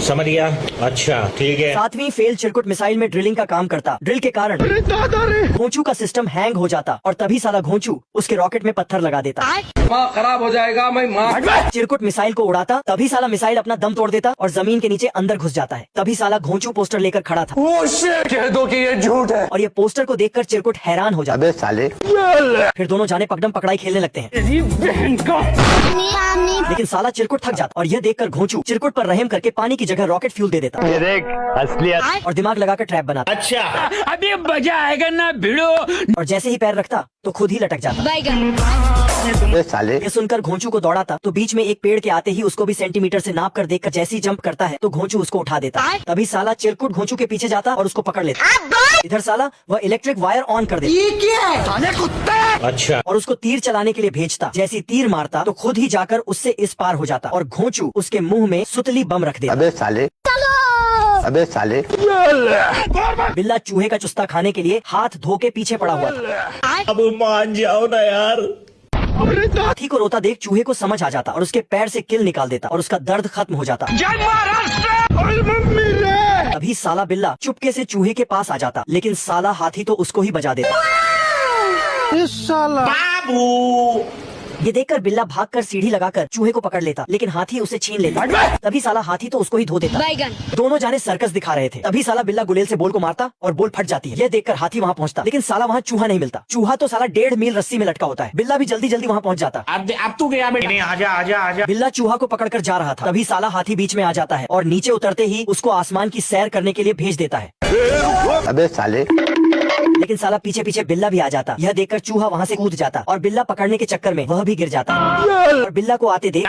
समझ गया। अच्छा ठीक है। 7वीं फेल चिरकुट मिसाइल में ड्रिलिंग का काम करता। ड्रिल के कारण घोंचू का सिस्टम हैंग हो जाता और तभी साला घोंचू उसके रॉकेट में पत्थर लगा देता। खराब हो जाएगा मैं चिरकुट मिसाइल को उड़ाता, तभी साला मिसाइल अपना दम तोड़ देता और जमीन के नीचे अंदर घुस जाता है। तभी साला घोंचू पोस्टर लेकर खड़ा था। कह दो कि ये झूठ है। और ये पोस्टर को देखकर चिरकुट हैरान हो जाता। अबे साले। फिर दोनों जाने पकड़म पकड़ाई खेलने लगते हैं। लेकिन साला चिरकुट थक जाता और यह देखकर घोंचू चिरकुट पर रहम करके पानी की जगह रॉकेट फ्यूल दे देता। ये देख असलियत। और दिमाग लगाकर ट्रैप बनाता। अच्छा अभी मजा आएगा ना भिड़ो। और जैसे ही पैर रखता तो खुद ही लटक जाता। अबे साले। ये सुनकर घोंचू को दौड़ाता तो बीच में एक पेड़ के आते ही उसको भी सेंटीमीटर से नाप कर देखकर जैसे ही जंप करता है तो घोंचू उसको उठा देता। तभी साला चिरकुट घोंचू के पीछे जाता और उसको पकड़ लेता। इधर साला वह इलेक्ट्रिक वायर ऑन कर देता। ये क्या है? अच्छा और उसको तीर चलाने के लिए भेजता। जैसे ही तीर मारता तो खुद ही जाकर उससे इस पार हो जाता और घोंचू उसके मुंह में सुतली बम रख देता। अबे साले। अबे साले। बिल्ला चूहे का चुस्ता खाने के लिए हाथ धो के पीछे पड़ा हुआ था। अब मान जाओ ना यार। हाथी को रोता देख चूहे को समझ आ जाता और उसके पैर से किल निकाल देता और उसका दर्द खत्म हो जाता। तभी साला बिल्ला चुपके से चूहे के पास आ जाता, लेकिन साला हाथी तो उसको ही बजा देता। बाबू ये देखकर बिल्ला भागकर सीढ़ी लगाकर चूहे को पकड़ लेता, लेकिन हाथी उसे छीन लेता। तभी साला हाथी तो उसको ही धो देता। दोनों जाने सर्कस दिखा रहे थे। तभी साला बिल्ला गुलेल से बोल को मारता और बोल फट जाती है। ये देखकर हाथी वहाँ पहुँचता, लेकिन साला वहाँ चूहा नहीं मिलता। चूहा तो साला 1.5 मील रस्सी में लटका होता है। बिल्ला भी जल्दी जल्दी वहाँ पहुँच जाता। अब तू गया बेटा। नहीं, आजा आजा आजा। बिल्ला चूहा को पकड़कर जा रहा था। तभी साला हाथी बीच में आ जाता है और नीचे उतरते ही उसको आसमान की सैर करने के लिए भेज देता है। अबे साले। लेकिन साला पीछे पीछे बिल्ला भी आ जाता। यह देखकर चूहा वहाँ से कूद जाता और बिल्ला पकड़ने के चक्कर में वह भी गिर जाता। और बिल्ला को आते देख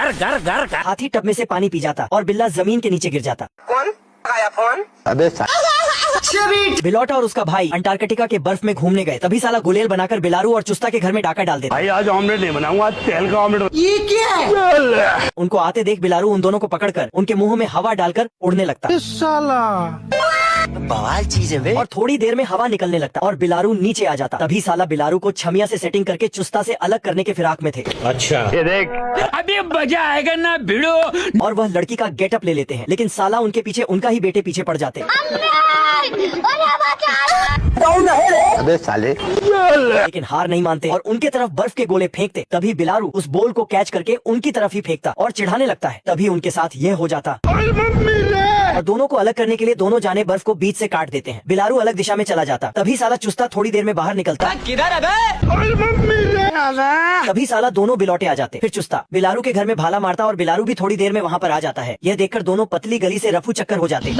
हाथी टब में से पानी पी जाता और बिल्ला जमीन के नीचे गिर जाता। कौन आया फोन? अबे साले। बिलौटा और उसका भाई अंटार्कटिका के बर्फ में घूमने गए। तभी साला गुलेल बनाकर बिलारू और चुस्ता के घर में डाका डाल देता। भाई आज ऑमलेट नहीं बनाऊंगा, आज तेल का ऑमलेट। ये क्या है? उनको आते देख बिलारू उन दोनों को पकड़कर उनके मुंह में हवा डालकर उड़ने लगता। बवाल चीज है बे। और थोड़ी देर में हवा निकलने लगता और बिलारू नीचे आ जाता। तभी साला बिलारू को छमिया से सेटिंग करके चुस्ता से अलग करने के फिराक में थे। अच्छा ये देख। अभी मजा आएगा ना भिड़ो। और वह लड़की का गेटअप ले लेते हैं, लेकिन साला उनके पीछे उनका ही बेटे पीछे पड़ जाते हैं। अबे साले। लेकिन हार नहीं मानते और उनके तरफ बर्फ के गोले फेंकते। तभी बिलारू उस बोल को कैच करके उनकी तरफ ही फेंकता और चिढ़ाने लगता है। तभी उनके साथ ये हो जाता और दोनों को अलग करने के लिए दोनों जाने बर्फ को बीच से काट देते हैं। बिलारू अलग दिशा में चला जाता। तभी साला चुस्ता थोड़ी देर में बाहर निकलता। किधर तभी साला दोनों बिलौटे आ जाते। फिर चुस्ता बिलारू के घर में भाला मारता और बिलारू भी थोड़ी देर में वहाँ पर आ जाता है। यह देखकर दोनों पतली गली से रफू चक्कर हो जाते।